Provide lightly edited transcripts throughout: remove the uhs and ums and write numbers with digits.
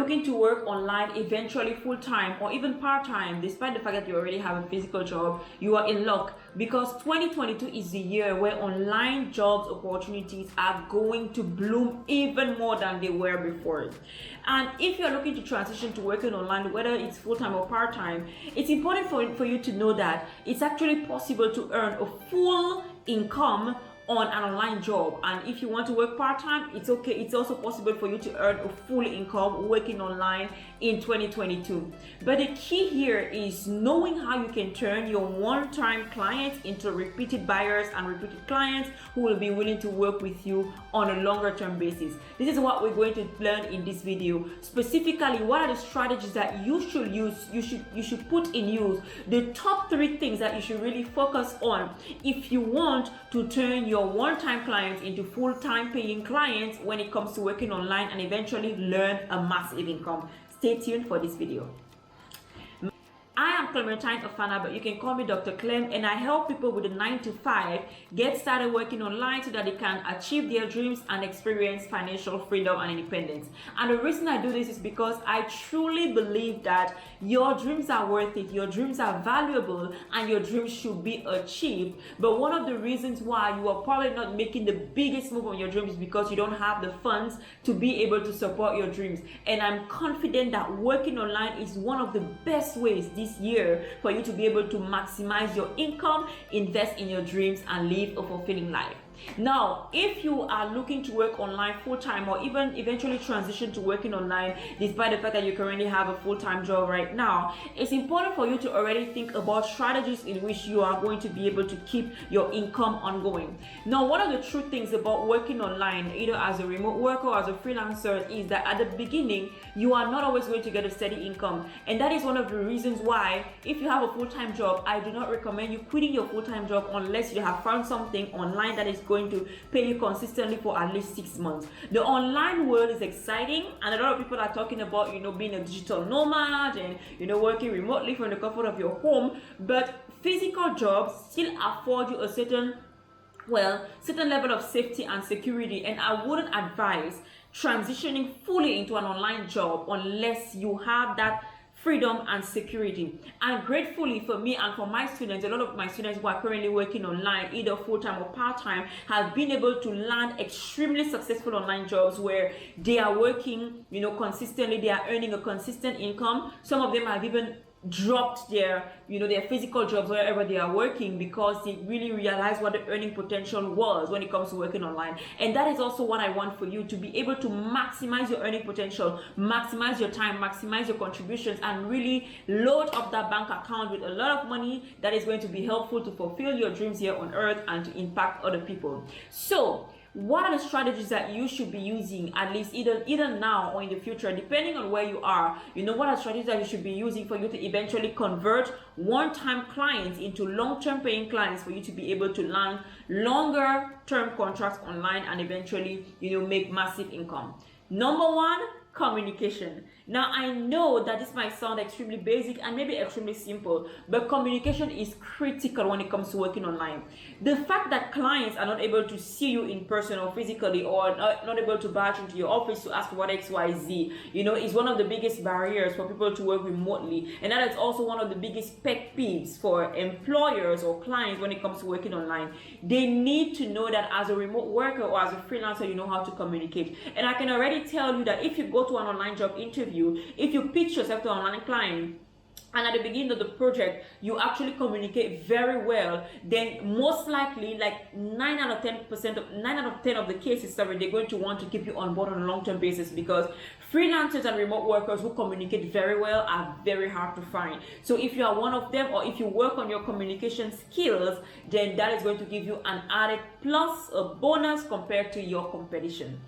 looking to work online, eventually full-time or even part-time, despite the fact that you already have a physical job, you are in luck, because 2022 is the year where online jobs opportunities are going to bloom even more than they were before. And if you're looking to transition to working online, whether it's full-time or part-time, it's important for you to know that it's actually possible to earn a full income on an online job. And if you want to work part-time, it's okay. It's also possible for you to earn a full income working online in 2022. But the key here is knowing how you can turn your one-time clients into repeated buyers and repeated clients who will be willing to work with you on a longer term basis. This is what we're going to learn in this video. Specifically, what are the strategies that you should use, you should put in use, the top 3 things that you should really focus on if you want to turn your one-time clients into full-time paying clients when it comes to working online and eventually learn a massive income. Stay tuned for this video. I am Clementine Afana, but you can call me Dr. Clem, and I help people with a 9-to-5 get started working online so that they can achieve their dreams and experience financial freedom and independence. And the reason I do this is because I truly believe that your dreams are worth it, your dreams are valuable, and your dreams should be achieved. But one of the reasons why you are probably not making the biggest move on your dreams is because you don't have the funds to be able to support your dreams. And I'm confident that working online is one of the best ways this year for you to be able to maximize your income, invest in your dreams, and live a fulfilling life. Now, if you are looking to work online full-time or even eventually transition to working online despite the fact that you currently have a full-time job right now, it's important for you to already think about strategies in which you are going to be able to keep your income ongoing. Now, one of the true things about working online, either as a remote worker or as a freelancer, is that at the beginning, you are not always going to get a steady income. And that is one of the reasons why, if you have a full-time job, I do not recommend you quitting your full-time job unless you have found something online that is going to pay you consistently for at least 6 months. The online world is exciting, and a lot of people are talking about, being a digital nomad and, working remotely from the comfort of your home. But physical jobs still afford you a certain level of safety and security, and I wouldn't advise transitioning fully into an online job unless you have that freedom and security. And gratefully for me and for my students, a lot of my students who are currently working online, either full-time or part-time, have been able to land extremely successful online jobs where they are working, consistently, they are earning a consistent income. Some of them have even dropped their physical jobs wherever they are working because they really realize what the earning potential was when it comes to working online. And that is also what I want for you, to be able to maximize your earning potential, maximize your time, maximize your contributions, and really load up that bank account with a lot of money that is going to be helpful to fulfill your dreams here on earth and to impact other people. So what are the strategies that you should be using, at least either now or in the future, depending on where you are? What are strategies that you should be using for you to eventually convert one-time clients into long-term paying clients, for you to be able to land longer term contracts online and eventually, make massive income? Number 1, communication. Now, I know that this might sound extremely basic and maybe extremely simple, but communication is critical when it comes to working online. The fact that clients are not able to see you in person or physically, or not able to barge into your office to ask what XYZ, is one of the biggest barriers for people to work remotely. And that is also one of the biggest pet peeves for employers or clients when it comes to working online. They need to know that as a remote worker or as a freelancer, you know how to communicate. And I can already tell you that if you go to an online job interview, if you pitch yourself to an online client, and at the beginning of the project you actually communicate very well, then most likely, like 9 out of 10 of the cases, they're going to want to keep you on board on a long-term basis, because freelancers and remote workers who communicate very well are very hard to find. So if you are one of them, or if you work on your communication skills, then that is going to give you an added plus, a bonus compared to your competition.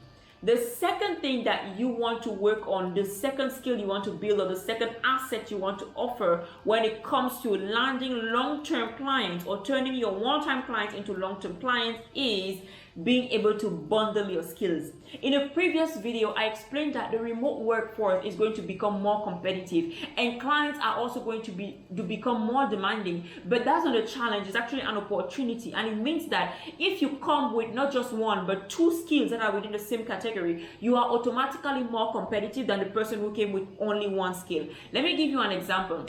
The second thing that you want to work on, the second skill you want to build, or the second asset you want to offer when it comes to landing long-term clients or turning your one-time clients into long-term clients, is being able to bundle your skills. In a previous video, I explained that the remote workforce is going to become more competitive and clients are also going to become more demanding. But that's not a challenge, it's actually an opportunity. And it means that if you come with not just one but two skills that are within the same category, you are automatically more competitive than the person who came with only one skill. Let me give you an example.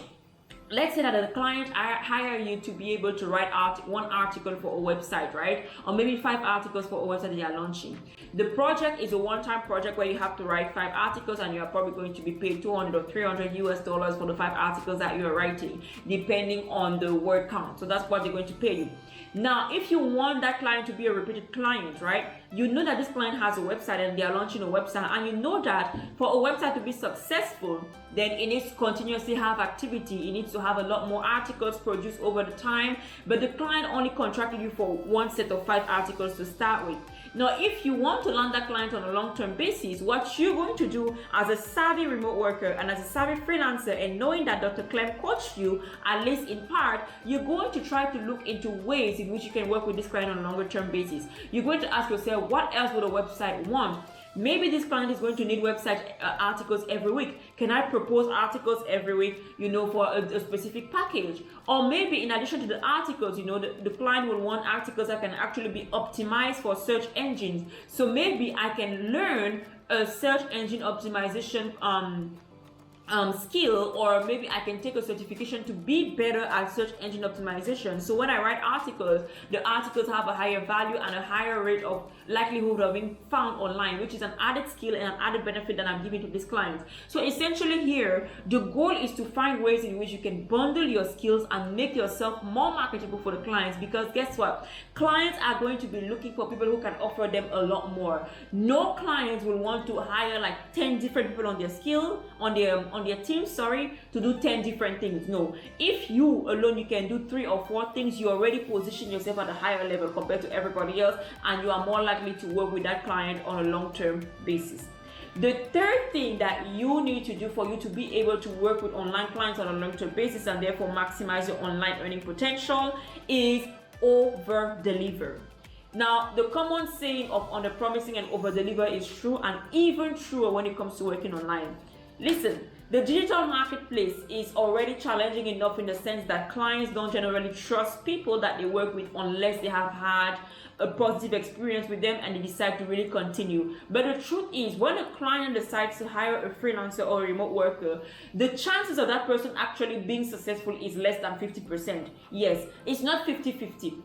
Let's say that a client hire you to be able to write one article for a website, right? Or maybe 5 articles for a website they are launching. The project is a one-time project where you have to write 5 articles and you are probably going to be paid $200 or $300 US for the 5 articles that you are writing, depending on the word count. So that's what they're going to pay you. Now, if you want that client to be a repeated client, right? You know that this client has a website and they are launching a website, and you know that for a website to be successful, then it needs to continuously have activity. It needs to have a lot more articles produced over the time, but the client only contracted you for one set of 5 articles to start with. Now, if you want to land that client on a long-term basis, what you're going to do as a savvy remote worker and as a savvy freelancer, and knowing that Dr. Clem coached you, at least in part, you're going to try to look into ways in which you can work with this client on a longer-term basis. You're going to ask yourself, what else would a website want? Maybe this client is going to need website articles every week. Can I propose articles every week, for a specific package? Or maybe in addition to the articles, the client will want articles that can actually be optimized for search engines. So maybe I can learn a search engine optimization skill, or maybe I can take a certification to be better at search engine optimization. So when I write articles, the articles have a higher value and a higher rate of likelihood of being found online, which is an added skill and an added benefit that I'm giving to this client. So essentially here, the goal is to find ways in which you can bundle your skills and make yourself more marketable for the clients, because guess what? Clients are going to be looking for people who can offer them a lot more. No clients will want to hire like 10 different people on their team, to do 10 different things. No, if you alone you can do 3 or 4 things, you already position yourself at a higher level compared to everybody else, and you are more likely to work with that client on a long-term basis. The third thing that you need to do for you to be able to work with online clients on a long-term basis and therefore maximize your online earning potential is over-deliver. Now, the common saying of under-promising and over-deliver is true, and even truer when it comes to working online. Listen, the digital marketplace is already challenging enough in the sense that clients don't generally trust people that they work with unless they have had a positive experience with them and they decide to really continue. But the truth is, when a client decides to hire a freelancer or a remote worker, the chances of that person actually being successful is less than 50%. Yes, it's not 50-50.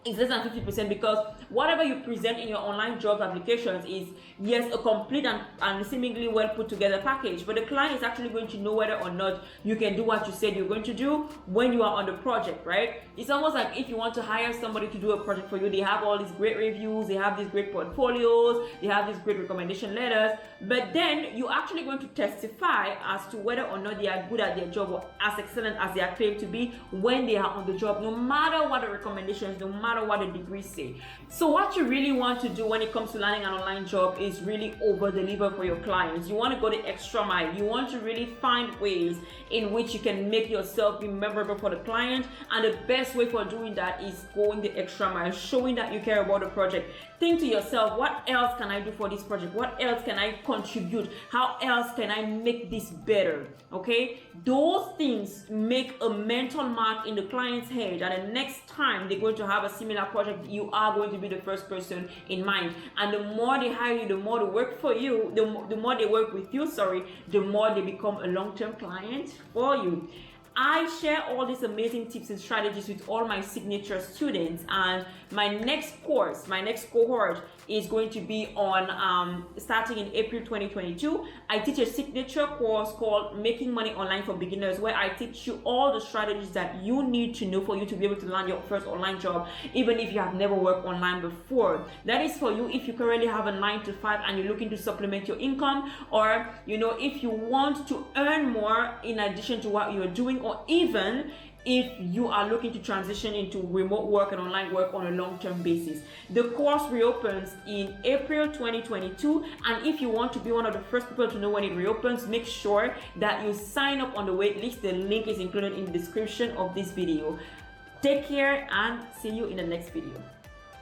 It's less than 50%, because whatever you present in your online job applications is, yes, a complete and seemingly well put together package, but the client is actually going to know whether or not you can do what you said you're going to do when you are on the project, right? It's almost like if you want to hire somebody to do a project for you, they have all these great reviews, they have these great portfolios, they have these great recommendation letters, but then you're actually going to testify as to whether or not they are good at their job or as excellent as they are claimed to be when they are on the job, no matter what the recommendations, no matter what the degrees say. So what you really want to do when it comes to landing an online job is really over deliver for your clients. You want to go the extra mile. You want to really find ways in which you can make yourself be memorable for the client, and the best way for doing that is going the extra mile, showing that you care about the project. Think to yourself, what else can I do for this project? What else can I contribute? How else can I make this better? Okay, those things make a mental mark in the client's head, and the next time they're going to have a similar project, you are going to be the first person in mind. And the more they hire you, the more they work for you, the more they work with you, the more they become a long-term client for you. I share all these amazing tips and strategies with all my signature students, and my next cohort is going to be on starting in April 2022. I teach a signature course called Making Money Online for Beginners, where I teach you all the strategies that you need to know for you to be able to land your first online job, even if you have never worked online before. That is for you if you currently have a 9-to-5 and you're looking to supplement your income, or if you want to earn more in addition to what you're doing, or even if you are looking to transition into remote work and online work on a long-term basis. The course reopens in April 2022, and if you want to be one of the first people to know when it reopens, make sure that you sign up on the wait list. The link is included in the description of this video. Take care and see you in the next video.